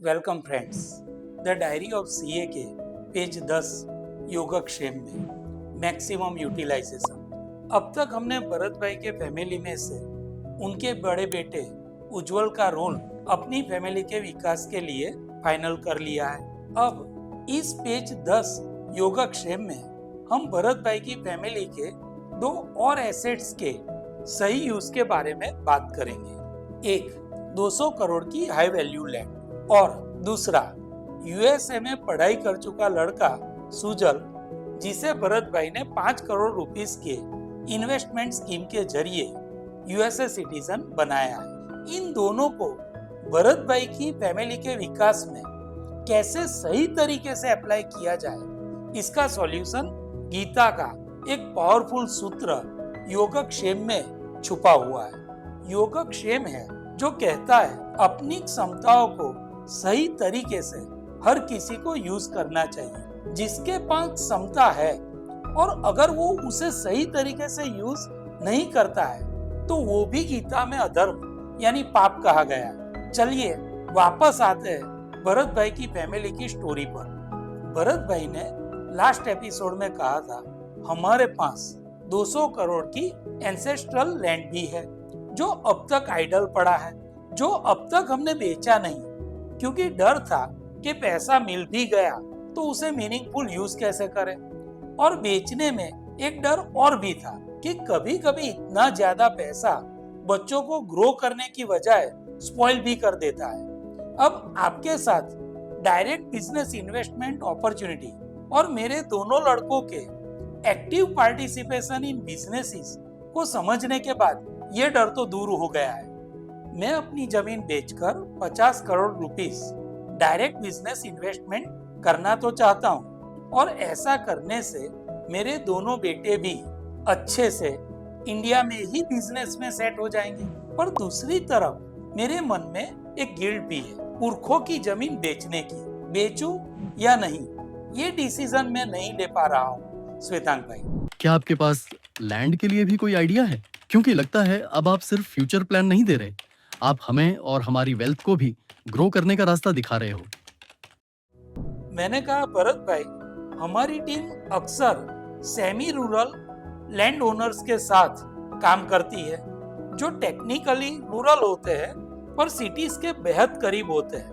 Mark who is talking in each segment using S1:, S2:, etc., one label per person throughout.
S1: Welcome friends. The diary of CA के page 10 योगक्षेम में maximum utilisation. अब तक हमने भरत भाई के फैमिली में से उनके बड़े बेटे उज्जवल का रोल अपनी फैमिली के विकास के लिए फाइनल कर लिया है। अब इस पेज 10 योगक्षेम में हम भरत भाई की फैमिली के दो और एसेट्स के सही यूज के बारे में बात करेंगे। एक 200 करोड़ की हाई वैल्यू लैंड और दूसरा यूएसए में पढ़ाई कर चुका लड़का सुजल, जिसे भरत भाई ने 5 करोड़ रुपीस के इन्वेस्टमेंट स्कीम के जरिए यूएसए सिटीजन बनाया है। इन दोनों को भरत भाई की फैमिली के विकास में कैसे सही तरीके से अप्लाई किया जाए, इसका सॉल्यूशन गीता का एक पावरफुल सूत्र योगक्षेम में छुपा हुआ है। योगक्षेम है जो कहता है अपनी क्षमताओं को सही तरीके से हर किसी को यूज करना चाहिए। जिसके पास क्षमता है और अगर वो उसे सही तरीके से यूज नहीं करता है तो वो भी गीता में अधर्म यानी पाप कहा गया है। चलिए वापस आते हैं भरत भाई की फैमिली की स्टोरी पर। भरत भाई ने लास्ट एपिसोड में कहा था हमारे पास 200 करोड़ की एंसेस्ट्रल लैंड भी है जो अब तक आइडल पड़ा है, जो अब तक हमने बेचा नहीं, क्योंकि डर था कि पैसा मिल भी गया तो उसे मीनिंगफुल यूज कैसे करें। और बेचने में एक डर और भी था कि कभी कभी इतना ज्यादा पैसा बच्चों को ग्रो करने की बजाय स्पॉइल भी कर देता है। अब आपके साथ डायरेक्ट बिजनेस इन्वेस्टमेंट अपॉर्चुनिटी और मेरे दोनों लड़कों के एक्टिव पार्टिसिपेशन इन बिजनेसेस को समझने के बाद ये डर तो दूर हो गया है। मैं अपनी जमीन बेचकर 50 crore rupees direct business investment करना तो चाहता हूँ और ऐसा करने से मेरे दोनों बेटे भी अच्छे से इंडिया में ही बिजनेस में सेट हो जाएंगे। पर दूसरी तरफ मेरे मन में एक गिल्ट भी है पुरखों की जमीन बेचने की। बेचूं या नहीं ये डिसीजन मैं नहीं ले पा रहा हूँ। श्वेतांक भाई,
S2: क्या आपके पास लैंड के लिए भी कोई आइडिया है? क्योंकि लगता है अब आप सिर्फ फ्यूचर प्लान नहीं दे रहे, आप हमें और हमारी वेल्थ को भी ग्रो करने का रास्ता दिखा रहे हो।
S1: मैंने कहा भरत भाई, हमारी टीम अक्सर सेमी रूरल लैंड ओनर्स के साथ काम करती है जो टेक्निकली रूरल होते हैं पर सिटीज के बेहद करीब होते हैं।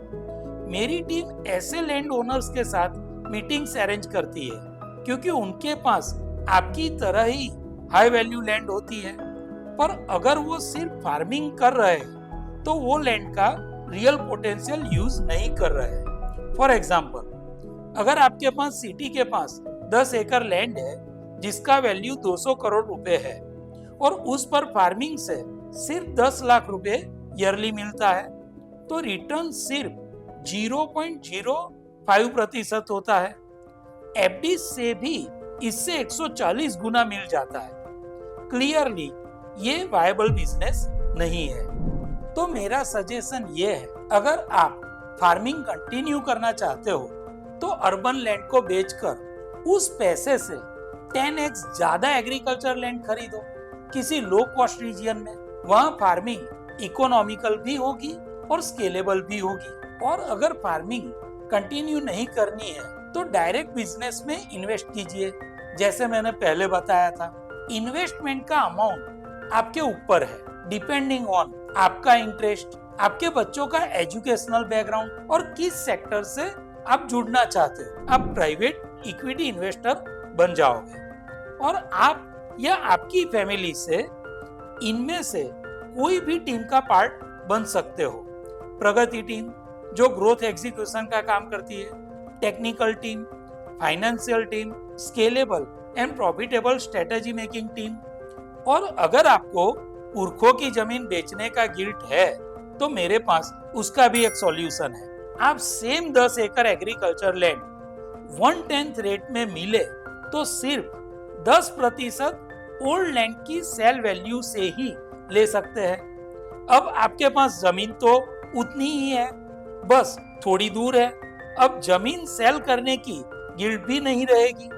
S1: मेरी टीम ऐसे लैंड ओनर्स के साथ मीटिंग्स अरेंज करती है क्योंकि उनके पास आपकी तरह ही हाई वैल्यू लैंड होती है, पर अगर वो सिर्फ फार्मिंग कर रहे हैं तो वो लैंड का रियल पोटेंशियल यूज नहीं कर रहे हैं। फॉर एग्जाम्पल, अगर आपके पास सिटी के पास 10 एकड़ लैंड है जिसका वैल्यू 200 करोड़ रुपए है और उस पर फार्मिंग से सिर्फ 10 लाख रुपए ईयरली मिलता है तो रिटर्न सिर्फ 0.05% होता है। एफडी से भी इससे 140 गुना मिल जाता है। क्लियरली ये वायबल बिजनेस नहीं है। तो मेरा सजेशन ये है, अगर आप फार्मिंग कंटिन्यू करना चाहते हो तो अर्बन लैंड को बेचकर उस पैसे से 10x ज्यादा एग्रीकल्चर लैंड खरीदो किसी लो कॉस्ट रीजन में। वहाँ फार्मिंग इकोनॉमिकल भी होगी और स्केलेबल भी होगी। और अगर फार्मिंग कंटिन्यू नहीं करनी है तो डायरेक्ट बिजनेस में इन्वेस्ट कीजिए। जैसे मैंने पहले बताया था, इन्वेस्टमेंट का अमाउंट आपके ऊपर है, डिपेंडिंग ऑन आपका इंटरेस्ट, आपके बच्चों का एजुकेशनल बैकग्राउंड और किस सेक्टर से आप जुड़ना चाहते हो। आप प्राइवेट इक्विटी इन्वेस्टर बन जाओगे और आप या आपकी फैमिली से इनमें से कोई भी टीम का पार्ट बन सकते हो। प्रगति टीम जो ग्रोथ एग्जीक्यूशन का काम करती है, technical team, financial team, scalable and profitable strategy making team. और अगर आपको पुरखों की जमीन बेचने का गिल्ट है तो मेरे पास उसका भी एक सॉल्यूशन है। आप सेम 10 एकड़ एग्रीकल्चर लैंड 1/10 रेट में मिले तो सिर्फ 10% ओल्ड लैंड की सेल वैल्यू से ही ले सकते हैं। अब आपके पास जमीन तो उतनी ही है, बस थोड़ी दूर है। अब जमीन सेल करने की गिल्ट भी नहीं रहेगी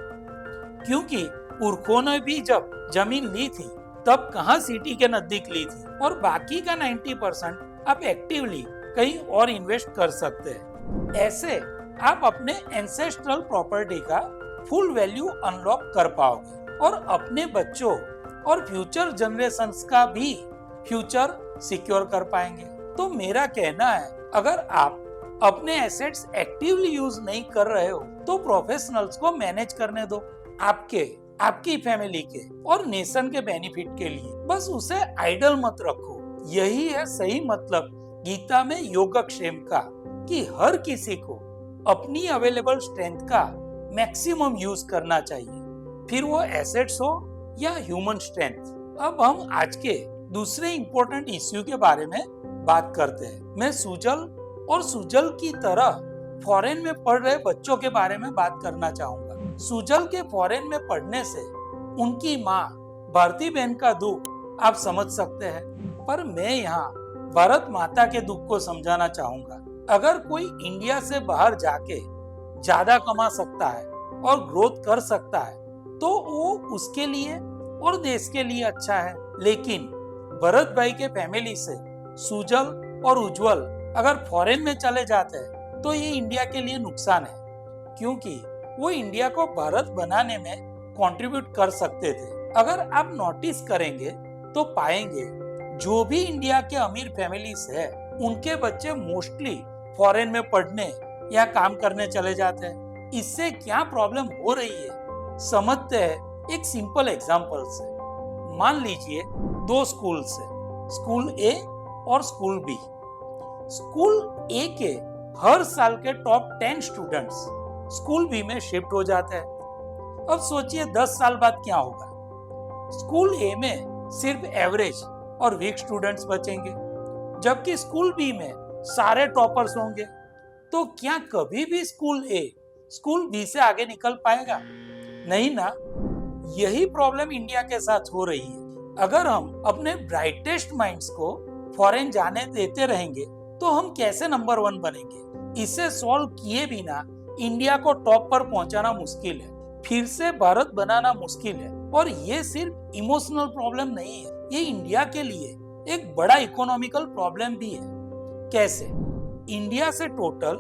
S1: क्योंकि पुरखों ने भी जब जमीन ली थी तब कहाँ सिटी के नजदीक ली थी और बाकी का 90% आप एक्टिवली कहीं और इन्वेस्ट कर सकते हैं। ऐसे आप अपने एंसेस्ट्रल प्रॉपर्टी का फुल वैल्यू अनलॉक कर पाओगे और अपने बच्चों और फ्यूचर जनरेशंस का भी फ्यूचर सिक्योर कर पाएंगे। तो मेरा कहना है, अगर आप अपने एसेट्स एक्टिवली यूज नहीं कर रहे हो तो प्रोफेशनल्स को मैनेज करने दो, आपकी फैमिली के और नेशन के बेनिफिट के लिए। बस उसे आइडल मत रखो। यही है सही मतलब गीता में योगक्षेम का, कि हर किसी को अपनी अवेलेबल स्ट्रेंथ का मैक्सिमम यूज करना चाहिए, फिर वो एसेट्स हो या ह्यूमन स्ट्रेंथ। अब हम आज के दूसरे इम्पोर्टेंट इश्यू के बारे में बात करते हैं। मैं सुजल और सुजल की तरह फॉरेन में पढ़ रहे बच्चों के बारे में बात करना चाहूंगा। सुजल के फॉरेन में पढ़ने से उनकी माँ भारती बहन का दुख आप समझ सकते हैं, पर मैं यहाँ भारत माता के दुख को समझाना चाहूंगा। अगर कोई इंडिया से बाहर जाके ज्यादा कमा सकता है और ग्रोथ कर सकता है तो वो उसके लिए और देश के लिए अच्छा है, लेकिन भरत भाई के फैमिली से सुजल और उज्जवल अगर फॉरेन में चले जाते हैं तो ये इंडिया के लिए नुकसान है, क्योंकि वो इंडिया को भारत बनाने में कंट्रीब्यूट कर सकते थे। अगर आप नोटिस करेंगे तो पाएंगे जो भी इंडिया के अमीर फैमिलीज है उनके बच्चे मोस्टली फॉरेन में पढ़ने या काम करने चले जाते हैं। इससे क्या प्रॉब्लम हो रही है समझते हैं एक सिंपल एग्जांपल से। मान लीजिए दो स्कूल्स है, स्कूल ए और स्कूल बी। स्कूल ए के हर साल के टॉप 10 स्टूडेंट्स स्कूल बी में शिफ्ट हो जाते हैं। अब सोचिए 10 साल बाद क्या होगा। स्कूल ए में सिर्फ एवरेज और वीक स्टूडेंट्स बचेंगे, जबकि स्कूल बी में सारे टॉपर्स होंगे। तो क्या कभी भी स्कूल ए स्कूल बी से आगे निकल पाएगा? नहीं ना। यही प्रॉब्लम इंडिया के साथ हो रही है। अगर हम अपने ब्राइटेस्ट माइंड्स को फॉरेन जाने देते रहेंगे तो हम कैसे नंबर 1 बनेंगे? इसे सॉल्व किए बिना इंडिया को टॉप पर पहुंचाना मुश्किल है, फिर से भारत बनाना मुश्किल है। और ये सिर्फ इमोशनल प्रॉब्लम नहीं है, ये इंडिया के लिए एक बड़ा इकोनॉमिकल प्रॉब्लम भी है। कैसे? इंडिया से total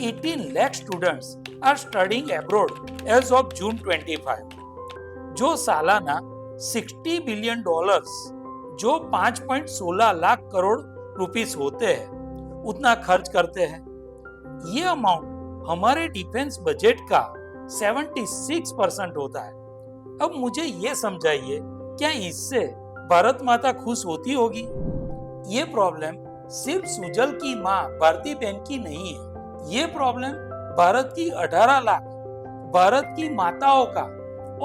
S1: 18 lakh students are studying abroad as of June 25, जो सालाना $60 बिलियन जो 5.16 लाख करोड़ रुपीस होते हैं उतना खर्च करते हैं। ये अमाउंट हमारे डिफेंस बजट का 76% होता है। अब मुझे ये समझाइए, क्या इससे भारत माता खुश होती होगी? ये प्रॉब्लम सिर्फ सुजल की माँ भारती बहन की नहीं है, ये प्रॉब्लम भारत की 18 लाख भारत की माताओं का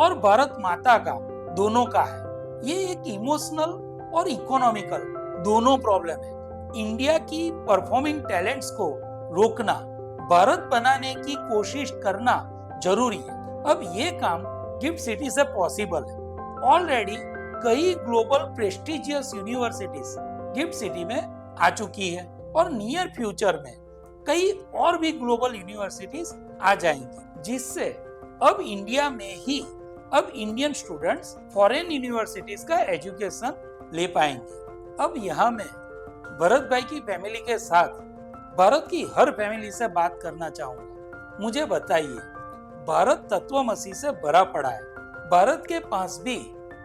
S1: और भारत माता का दोनों का है। ये एक इमोशनल और इकोनॉमिकल दोनों प्रॉब्लम है। इंडिया की परफॉर्मिंग टैलेंट्स को रोकना, भारत बनाने की कोशिश करना जरूरी है। अब ये काम गिफ्ट सिटी से पॉसिबल है। ऑलरेडी कई global prestigious universities gift city में आ चुकी है और नियर फ्यूचर में कई और भी ग्लोबल यूनिवर्सिटीज आ जाएंगी, जिससे अब इंडिया में ही अब इंडियन स्टूडेंट्स फॉरेन यूनिवर्सिटीज का एजुकेशन ले पाएंगे। अब यहाँ मैं भरत भाई की फैमिली के साथ भारत की हर फैमिली से बात करना चाहूंगा। मुझे बताइए, भारत तत्वमसी से भरा पड़ा है। भारत के पास भी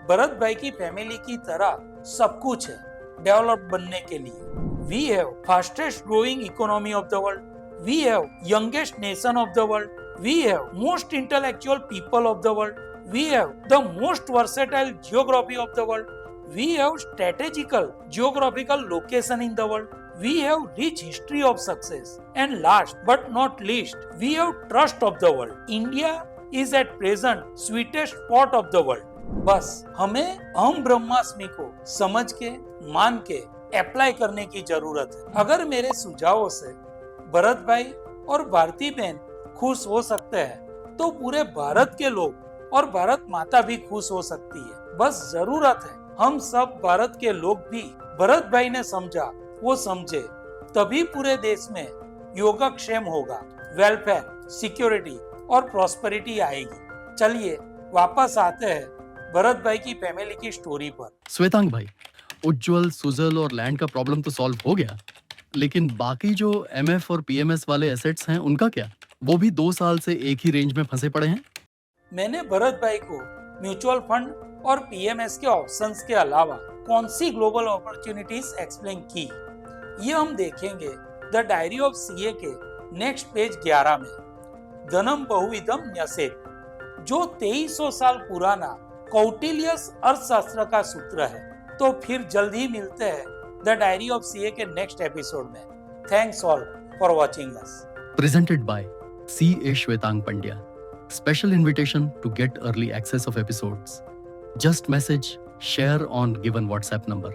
S1: भरत भाई की फैमिली की तरह सब कुछ है डेवलप बनने के लिए। We have fastest growing economy of the world. We have youngest nation of the world. We have most intellectual people of the world. We have the most versatile geography of the world. We have strategical geographical location in the world. We have rich history of success. And last but not least, we have trust of the world. India is at present sweetest spot of the world. बस हमें अहम ब्रह्मास्मि को समझ के मान के apply करने की जरूरत है। अगर मेरे सुझावों से भरत भाई और भारती बहन खुश हो सकते हैं तो पूरे भारत के लोग और भारत माता भी खुश हो सकती है। बस जरूरत है हम सब भारत के लोग भी भरत भाई ने समझा वो समझे, तभी पूरे देश में योगक्षेम होगा, वेलफेयर, सिक्योरिटी और प्रॉस्पेरिटी आएगी। चलिए वापस आते हैं भरत भाई की फैमिली की स्टोरी पर।
S2: श्वेतांग भाई, उज्जवल, सुजल और लैंड का प्रॉब्लम तो सॉल्व हो गया, लेकिन बाकी जो एमएफ और पीएमएस वाले एसेट्स हैं उनका क्या? वो भी 2 साल से एक ही रेंज में फंसे पड़े हैं?
S1: मैंने भरत भाई को म्यूचुअल फंड और पीएमएस के ऑप्शंस के अलावा कौन सी ग्लोबल अपॉर्चुनिटीज एक्सप्लेन की, ये हम देखेंगे द डायरी ऑफ सीए के नेक्स्ट पेज 11 में। धनम बहुविधम न्यसेत, जो 2300 साल पुराना कौटिल्यस अर्थशास्त्र का सूत्र है। तो फिर जल्द ही मिलते हैं द डायरी ऑफ सीए के नेक्स्ट एपिसोड में। Thanks all for watching us.
S2: Presented by C.A. Shwetang Pandya. Special invitation to get early access of episodes. Just message share on given WhatsApp number.